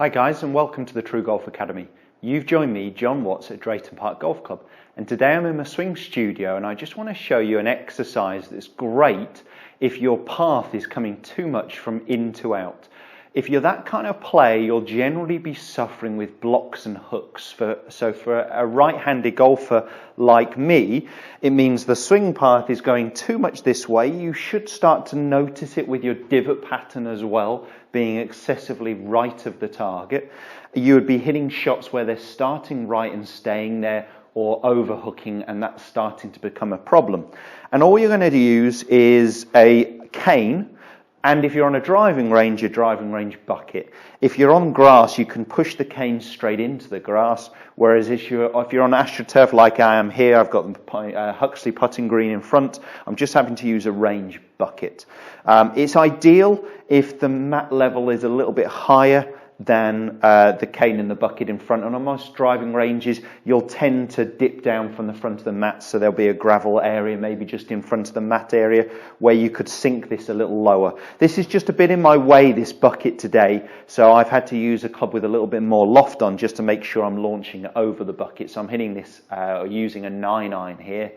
Hi guys, and welcome to the TruGolf Academy. You've joined me, Jon Watts, at Drayton Park Golf Club, and today I'm in my swing studio and I just want to show you an exercise that's great if your path is coming too much from in to out. If you're that kind of player, you'll generally be suffering with blocks and hooks. So for a right-handed golfer like me, it means the swing path is going too much this way. You should start to notice it with your divot pattern as well, being excessively right of the target. You would be hitting shots where they're starting right and staying there, or overhooking, and that's starting to become a problem. And all you're going to use is a cane. And if you're on a driving range, your driving range bucket. If you're on grass, you can push the cane straight into the grass. Whereas if you're on AstroTurf like I am here, I've got the Huxley putting green in front. I'm just having to use a range bucket. It's ideal if the mat level is a little bit higher than the cane in the bucket in front. And on most driving ranges, you'll tend to dip down from the front of the mat, so there'll be a gravel area maybe just in front of the mat area where you could sink this a little lower. This is just a bit in my way, this bucket today, so I've had to use a club with a little bit more loft on just to make sure I'm launching it over the bucket. So I'm hitting this using a 9-iron here.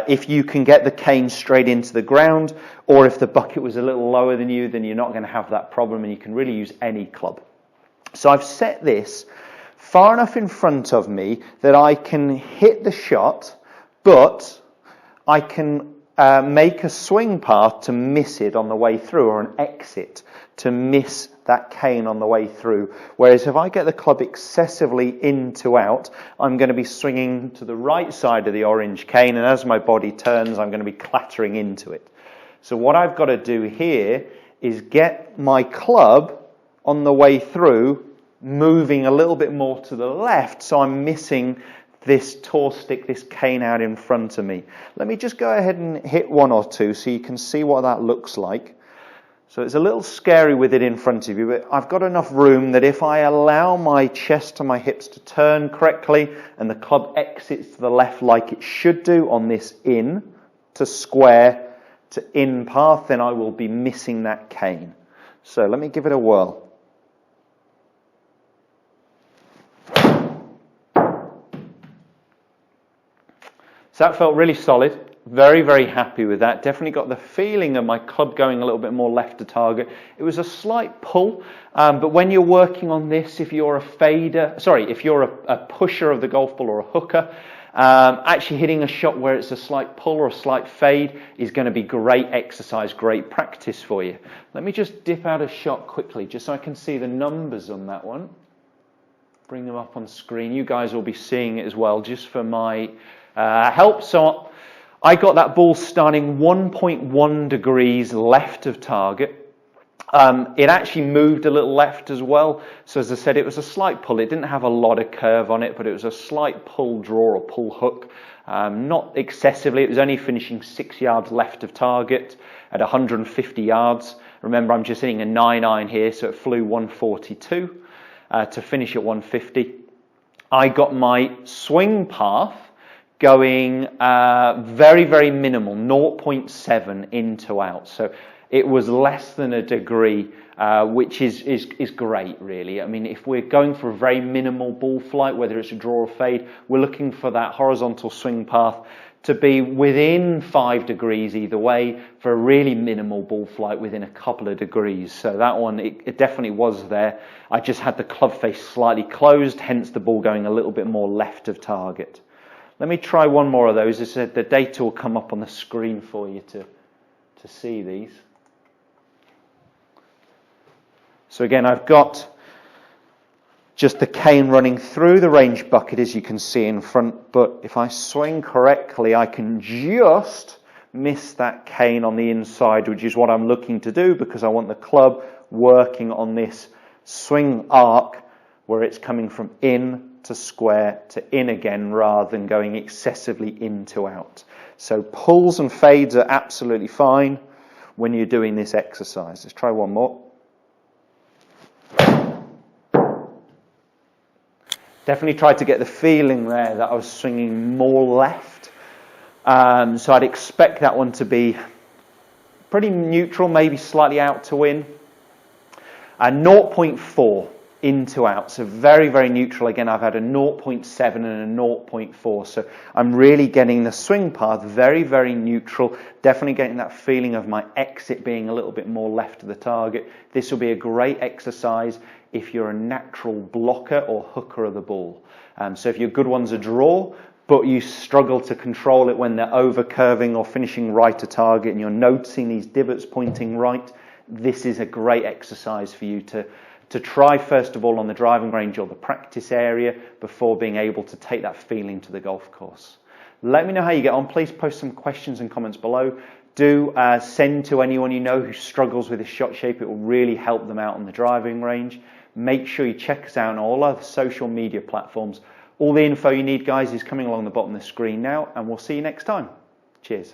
If you can get the cane straight into the ground, or if the bucket was a little lower than you, then you're not going to have that problem, and you can really use any club. So I've set this far enough in front of me that I can hit the shot, but I can make a swing path to miss it on the way through, or an exit to miss that cane on the way through. Whereas if I get the club excessively in to out, I'm going to be swinging to the right side of the orange cane, and as my body turns, I'm going to be clattering into it. So what I've got to do here is get my club on the way through, moving a little bit more to the left, so I'm missing this tour stick, this cane out in front of me. Let me just go ahead and hit one or two so you can see what that looks like. So it's a little scary with it in front of you, but I've got enough room that if I allow my chest and my hips to turn correctly and the club exits to the left like it should do on this in to square to in path, then I will be missing that cane. So let me give it a whirl. So that felt really solid. Very, very happy with that. Definitely got the feeling of my club going a little bit more left to target. It was a slight pull, but when you're working on this, if you're a pusher of the golf ball or a hooker, actually hitting a shot where it's a slight pull or a slight fade is going to be great exercise, great practice for you. Let me just dip out a shot quickly, just so I can see the numbers on that one. Bring them up on screen. You guys will be seeing it as well, just for my help. So I got that ball starting 1.1 degrees left of target. It actually moved a little left as well. So as I said, it was a slight pull. It didn't have a lot of curve on it, but it was a slight pull draw or pull hook. Not excessively. It was only finishing 6 yards left of target at 150 yards. Remember, I'm just hitting a 9-iron here, so it flew 142 to finish at 150. I got my swing path going very, very minimal, 0.7 in to out. So it was less than a degree, which is great, really. I mean, if we're going for a very minimal ball flight, whether it's a draw or fade, we're looking for that horizontal swing path to be within 5 degrees either way for a really minimal ball flight within a couple of degrees. So that one, it definitely was there. I just had the club face slightly closed, hence the ball going a little bit more left of target. Let me try one more of those. As I said, the data will come up on the screen for you to see these. So again, I've got just the cane running through the range bucket, as you can see in front, but if I swing correctly, I can just miss that cane on the inside, which is what I'm looking to do because I want the club working on this swing arc where it's coming from in to square to in again rather than going excessively in to out. So pulls and fades are absolutely fine when you're doing this exercise. Let's try one more. Definitely tried to get the feeling there that I was swinging more left. So I'd expect that one to be pretty neutral, maybe slightly out to in. 0.4 in to out. So very, very neutral. Again, I've had a 0.7 and a 0.4. So I'm really getting the swing path very, very neutral. Definitely getting that feeling of my exit being a little bit more left of the target. This will be a great exercise if you're a natural blocker or hooker of the ball. So if your good one's a draw, but you struggle to control it when they're over curving or finishing right to target, and you're noticing these divots pointing right, this is a great exercise for you to try first of all on the driving range or the practice area before being able to take that feeling to the golf course. Let me know how you get on. Please post some questions and comments below. Do send to anyone you know who struggles with this shot shape. It will really help them out on the driving range. Make sure you check us out on all our social media platforms. All the info you need, guys, is coming along the bottom of the screen now, and we'll see you next time. Cheers.